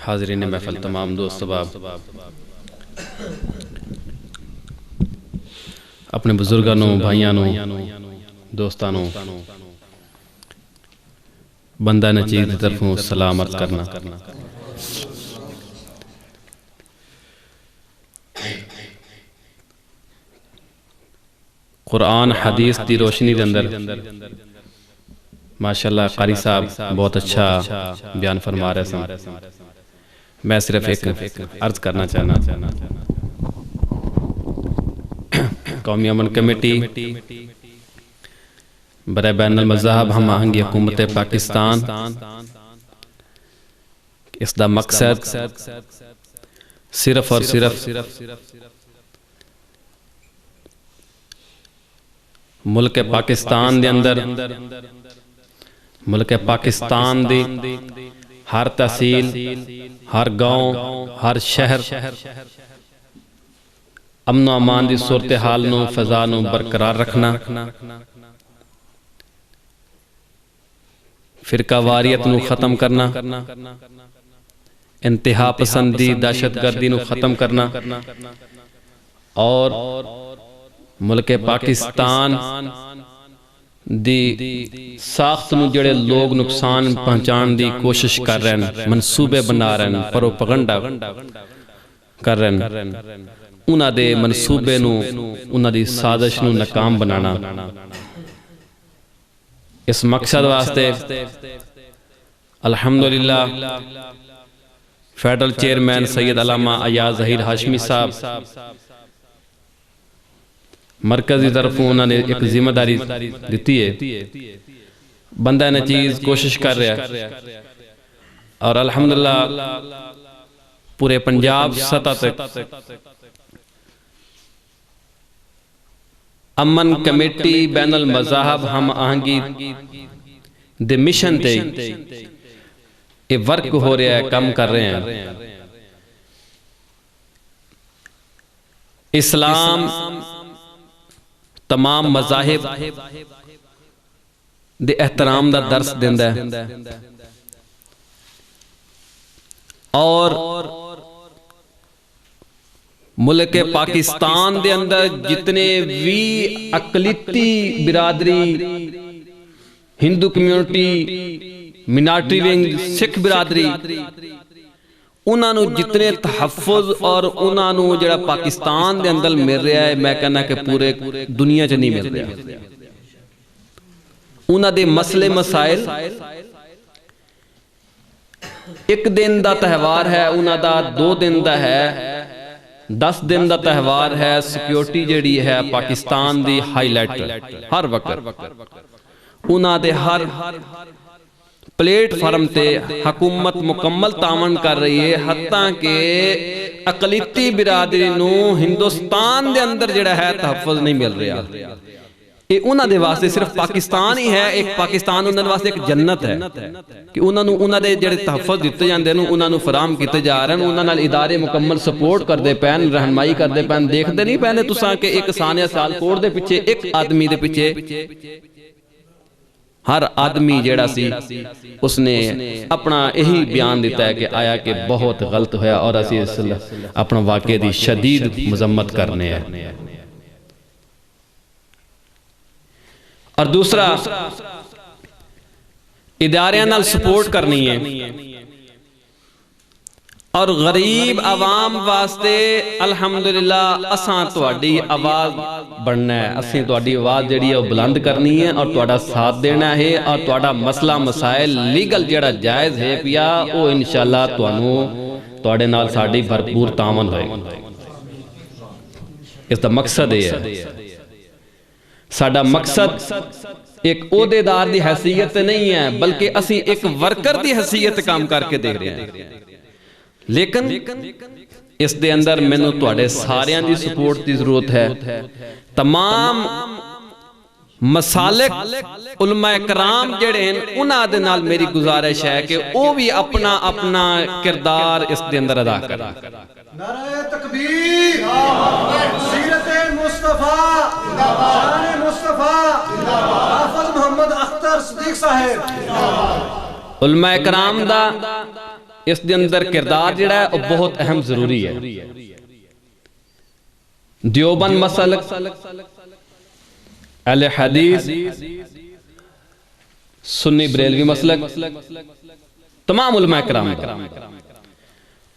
حاضرین محفل، تمام دوست احباب، اپنے بزرگانوں، بھائیانوں، دوستانوں، بندہ نچیز کی طرفوں سلام عرض کرنا۔ قرآن حدیث دی روشنی دے اندر ماشاءاللہ قاری صاحب بہت اچھا بیان فرما رہے ہیں۔ میں صرف ایک عرض کرنا چاہنا، قومی امن کمیٹی برائے بین المذاہب ہم آہنگی حکومت پاکستان، اس دا مقصد صرف اور صرف ملک پاکستان دے اندر، ملک پاکستان دی ہر تحصیل، ہر گاؤں، ہر شہر امن و امان دی صورتحال نو، فضا نو برقرار رکھنا، فرقہ واریت نو ختم کرنا، انتہا پسندی، دہشت گردی نو ختم کرنا، اور ملک پاکستان دی ساخت نو جڑے لوگ نقصان پہنچان دی کوشش کر رہے ہیں، منصوبے بنا رہے ہیں، پروپیگنڈا کر رہے ہیں، انہاں دے منصوبے نو، انہاں دی سازش نو ناکام بنانا۔ اس مقصد واسطے الحمدللہ فیڈرل چیئرمین سید علامہ ایاز ظہیر ہاشمی صاحب مرکزی طرفوں انہوں نے ایک ذمہ داری دیتی ہے، بندہ نچیز کوشش کر رہا ہے، اور الحمدللہ پورے پنجاب سطح تک امن کمیٹی بین المذاہب ہم آہنگی دے مشن تے یہ ورک ہو رہا ہے، کم کر رہے ہیں۔ اسلام تمام مذاہب دے احترام دا درس دیندہ ہے، اور ملک پاکستان دے اندر جتنے بھی اقلیتی برادری، ہندو کمیونٹی، منارٹی ونگ، سکھ برادری، انہاں نو جتنے تحفظ اور انہاں نو جڑا پاکستان دے اندر مل رہا ہے، میں کہنا کہ پورے دنیا چ نہیں مل رہا۔ انہاں دے مسئلے مسائل، ایک دن دا تہوار ہے انہاں دا، 2 دن دا ہے، 10 دن دا تہوار ہے، سیکیورٹی جڑی ہے پاکستان دی ہائی لائٹ ہر وقت انہاں دے ہر پلیٹ فارم تے حکومت مکمل تعاون کر رہی ہے، حتیٰ کہ اقلیتی برادری نو ہندوستان دے اندر جڑا ہے تحفظ نہیں مل رہا۔ یہ انہاں دے واسطے صرف پاکستان ہی ہے، ایک پاکستان انہاں دے واسطے ایک جنت ہے کہ انہاں دے جڑے تحفظ دیتے جاندے ہیں، انہاں نو فراہم کیتے جا رہے ہیں، انہاں نال ادارے مکمل سپورٹ کر دے پین، رہنمائی کر دے پین، دیکھ دے نہیں پہنے تساں کہ ایک ثانیہ سال کوڑ دے پیچھے، ایک آدمی دے پیچھے ہر آدمی جیڑا سی اس نے اپنا یہی بیان دیتا ہے کہ آیا کہ بہت غلط ہویا، اور اسی اپنا واقعے دی شدید مذمت کرنے ہیں۔ اور دوسرا اداریاں نال سپورٹ کرنی ہے، اور غریب عوام واسطے الحمدللہ اساں تواڈی آواز بڑھنا ہے، اساں تواڈی آواز جڑی ہے وہ بلند کرنی ہے، اور تواڈا ساتھ دینا ہے، اور تواڈا مسئلہ مسائل لیگل جڑا جائز ہے پیا وہ انشاءاللہ تواڈے نال ساڈی بھرپور تعاون ہوئے گا۔ اس دا مقصد یہ ہے، ساڈا مقصد ایک عہدیدار دی حیثیت نہیں ہے، بلکہ اسی ایک ورکر دی حیثیت کام کر کے دے رہے ہیں۔ لیکن اس دے اندر میں نے تواڈے ساریاں دی سپورٹ دی ضرورت ہے۔ تمام مسالک علماء کرام جڑے ہیں انہاں دے نال میری گزارش ہے کہ وہ بھی اپنا اپنا کردار اس دے اندر ادا کریں۔ نعرہ تکبیر، سیرت مصطفیٰ، شان مصطفیٰ، حافظ محمد اختر صدیق صاحب، علماء کرام دا اس دے اندر کردار جڑا ہے وہ بہت اہم ضروری ہے. دیوبند مسلک، اہل حدیث، سنی بریلوی مسلک، تمام علماء کرام.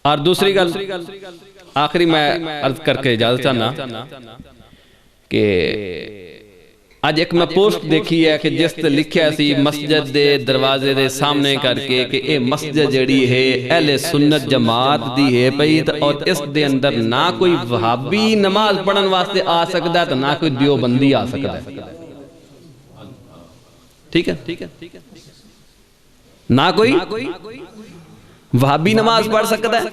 اور دوسری گل آخری میں عرض کر کے اجازت چاہنا کہ آج ایک میں پوسٹ دیکھی ہے کہ جس تے لکھیا سی مسجد دے دروازے دے سامنے کر کے کہ اے مسجد جڑی ہے اہل سنت جماعت دی ہے پئی اور اس دے اندر نہ کوئی وہابی نماز پڑھن واسطے آ سکتا ہے تو نہ کوئی دیوبندی آ سکتا ہے. ٹھیک ہے، نہ کوئی وہابی نماز پڑھ سکتا ہے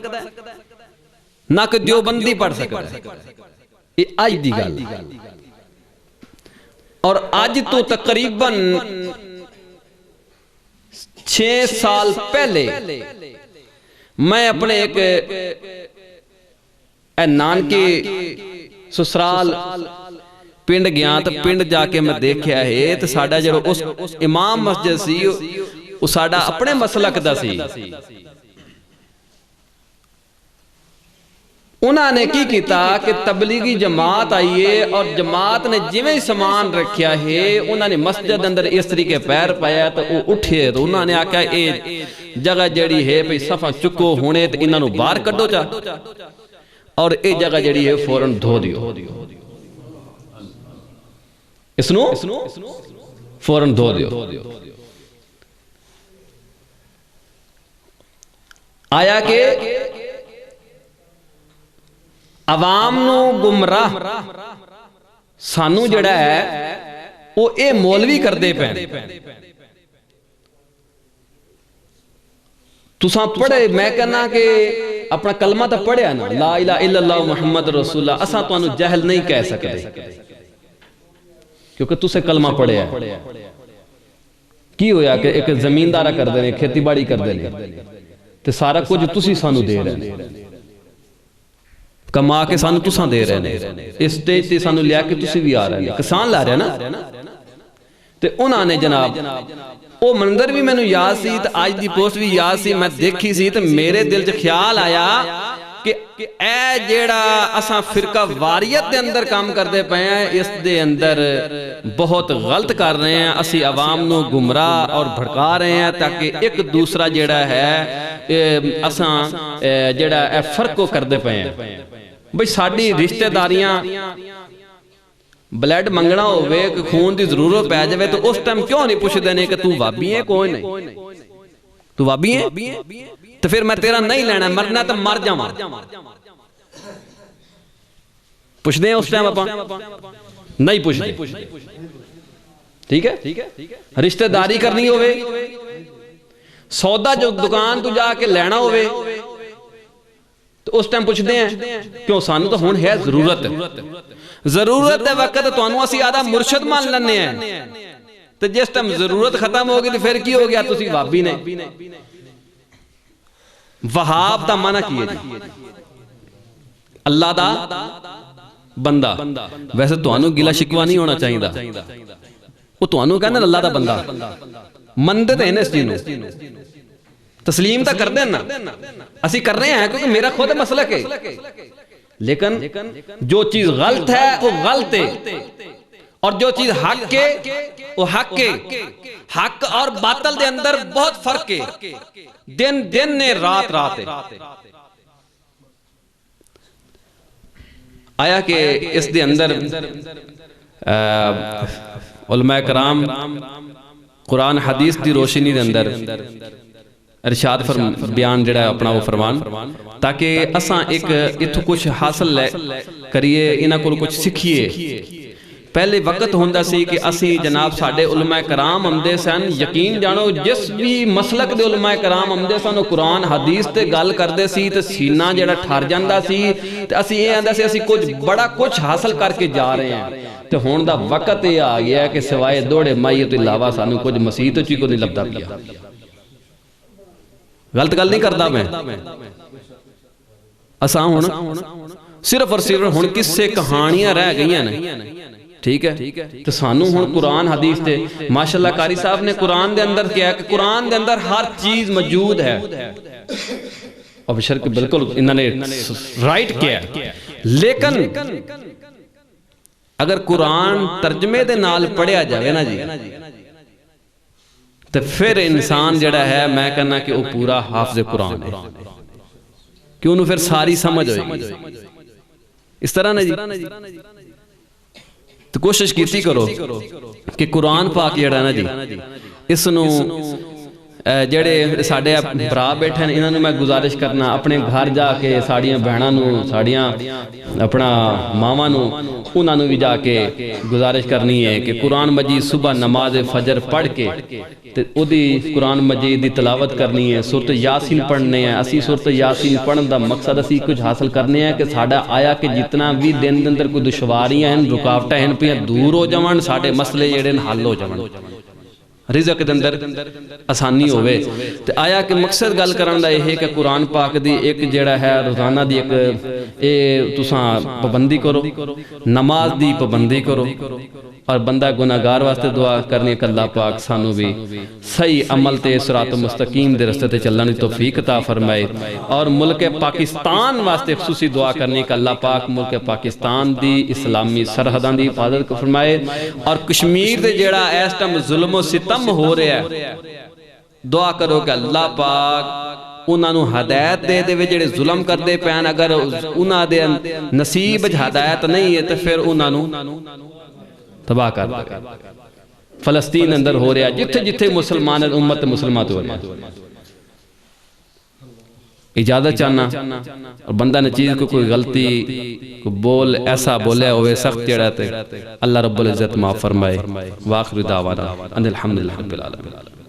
نہ کوئی دیوبندی پڑھ سکتا ہے. یہ آج دی گل. اور آج تو تقریباً 6 سال پہلے میں اپنے ایک نانکے سسرال پنڈ گیا تو پنڈ جا کے میں دیکھیا ہے تو ساڑھا جو اس امام مسجد سی وہ ساڑھا اپنے مسلک دا سی. انہوں نے کی کیتا کہ تبلیغی جماعت آئیے اور جماعت نے جویں سامان رکھیا ہے انہوں نے مسجد اندر اس طریقے پیر پایا تو وہ اٹھے تو انہوں نے آکھا اے جگہ جڑی ہے پہ صفحہ چکو ہونے تو انہوں نے باہر کڈو چا اور اے جگہ جڑی ہے فوراں دھو دیو. اس نو فوراں دھو دیو. آیا کہ عوام نو گمراہ سانو جڑا ہے وہ اے مولوی کر دے پہن. تساں پڑھے میں کہنا کہ اپنا کلمہ تا پڑھے نا لا الہ الا اللہ محمد رسول اللہ اساں تو انہوں جہل نہیں کہہ سکتے کیونکہ تسے کلمہ پڑھے ہے. کی ہویا کہ ایک زمیندارہ کر دینے کھیتی باڑی کر دینے تو سارا کچھ تسی سانو دے رہے ہیں کما کے سانو تساں دے رہے ہیں اس سٹیج تے سانو لیا کہ تسی بھی آ رہے ہیں کسان لا رہے ہیں نا. تے انہاں نے جناب وہ منظر بھی میں نے یاد سی تو آج دی پوسٹ بھی یاد سی میں دیکھی سی تو میرے دل سے خیال آیا کہ اے جیڑا اساں فرقہ واریت دے اندر کام کر دے پہے ہیں اس دے اندر بہت غلط کر رہے ہیں. اسی عوام نو گمراہ اور بھڑکا رہے ہیں تاکہ ایک دوسرا جیڑا ہے اساں جیڑا فرق کو کر دے پہے ہیں. بھئی ساڑی رشتہ داریاں بلیڈ منگنا ہوئے کہ خون دی ضرورت پہ جائے تو اس ٹائم کیوں نہیں پوچھ دینے کہ تو وابی ہے کوئی نہیں تو وابی ہے تو پھر میں تیرا نہیں لینا مرنا تو مر جا پوچھ دیں اس ٹائم اپا نہیں پوچھ دیں. ٹھیک ہے رشتہ داری کرنی ہوئے سودا جو دکان تو جا کے لینا ہوئے تو اس ٹائم پوچھ دیں کیوں سانو تو ہون ہے ضرورت ہے وقت تو انہوں اسی آدھا مرشد مان لنے ہیں تو جس ٹائم ضرورت ختم ہوگی تو پھر کی ہو گیا تو اسی وابی نے وہاب دا معنی کیے جی اللہ دا بندہ. ویسے تو انہوں گلہ شکوہ نہیں ہونا چاہیے دا وہ تو انہوں کہنا اللہ دا بندہ مندت ہے نا اس جنوں تسلیم تا کر دینا اسی کر رہے ہیں کیونکہ میرا خود مسلک ہے لیکن جو چیز غلط ہے وہ غلط ہے اور جو چیز حق ہے وہ حق ہے. حق اور باطل دے اندر بہت فرق ہے دن دن نے رات رات ہے. آیا کہ اس دے اندر علماء کرام قرآن حدیث دی روشنی دے اندر ارشاد بیان جڑا ہے اپنا وہ فرمان تاکہ اساں ایک اتھو کچھ حاصل کریے انہاں کو کچھ سکھیے. پہلے وقت ہوندہ سی کہ اسی جناب ساڑھے علماء کرام ہمدے سن یقین جانو جس بھی مسلک دے علماء کرام ہمدے سن وہ قرآن حدیث تے گل کردے سی تے سینہ جڑا ٹھار جاندہ سی تے اسی یہ آندہ سی اسی کچھ بڑا کچھ حاصل کر کے جا رہے ہیں تے ہوندہ وقت یہ آ گیا کہ سوائے دوڑے مائیت علاوہ سانو کچھ مسیح تو چی کو نہیں لبدا پیا. غلط گل نہیں کرتا میں اساں ہون صرف اور صرف ہون کس سے کہانیاں رہ گئی ہیں ٹھیک ہے تو سانو ہون قرآن حدیث تے ماشاءاللہ قاری صاحب نے قرآن دے اندر کیا ہے کہ قرآن دے اندر ہر چیز موجود ہے اور بشر کہ بالکل انہوں نے رائٹ کیا لیکن اگر قرآن ترجمے دے نال پڑھیا جاوے نا جی تو پھر انسان جڑا ہے میں کہنا کہ وہ پورا حافظ قرآن ہے کہ انہوں پھر ساری سمجھ ہوئے گی اس طرح نا جی تو کوشش کیتی کرو کہ قرآن پاک جڑا نا جی اس نو جڑے ساڑھے برا بیٹھے ہیں انہوں میں گزارش کرنا اپنے گھر جا کے ساڑیاں بہناں نو ساڑیاں اپنا ماما نو انہوں نے بھی جا کے گزارش کرنی ہے کہ قرآن مجید صبح نماز فجر پڑھ کے او دی قرآن مجید دی تلاوت کرنی ہے سورۃ یاسین پڑھنے ہیں اسی سورۃ یاسین پڑھن دا مقصد اسی کچھ حاصل کرنے ہیں کہ ساڑھا آیا کہ جتنا بھی دن اندر کوئی دشواریاں ہیں رکاوٹیں ہیں پہ دور ہو جاون ساڑھے مسئلے جڑے حل ہو جاون رزق دے اندر آسانی ہوئے تو آیا کہ مقصد گل کرن دا یہ ہے کہ قرآن پاک دی ایک جڑا ہے روزانہ دی ایک تساں پابندی کرو نماز دی پابندی کرو اور بندہ گناہگار واسطے دعا کرنی کہ اللہ پاک سانو بھی صحیح عمل تے صراط مستقیم دے رستے تے چلنے دی توفیق عطا فرمائے اور ملک پاکستان واسطے خصوصی دعا کرنی کہ اللہ پاک ملک پاکستان دی اسلامی سرحداں دی حفاظت فرمائے اور کشمیر دے جڑا اس ٹائم ظلم و ستم ہو رہا ہے دعا کرو کہ اللہ پاک انہاں نو ہدایت دے دے جڑے ظلم کر دے پین اگر انہاں دے نصیب ہدایت نہیں ہے تو پھر انہاں نو تباہ کر فلسطین اندر ہو رہا جتھے جتھے مسلمان امت مسلمات ہو رہا اجازت چاہنا اور بندہ نے چیز کو کوئی غلطی کو بول ایسا بولے ہوئے سخت جڑا تے اللہ رب العزت معاف فرمائے وآخر دعوانا ان الحمدللہ رب العالمین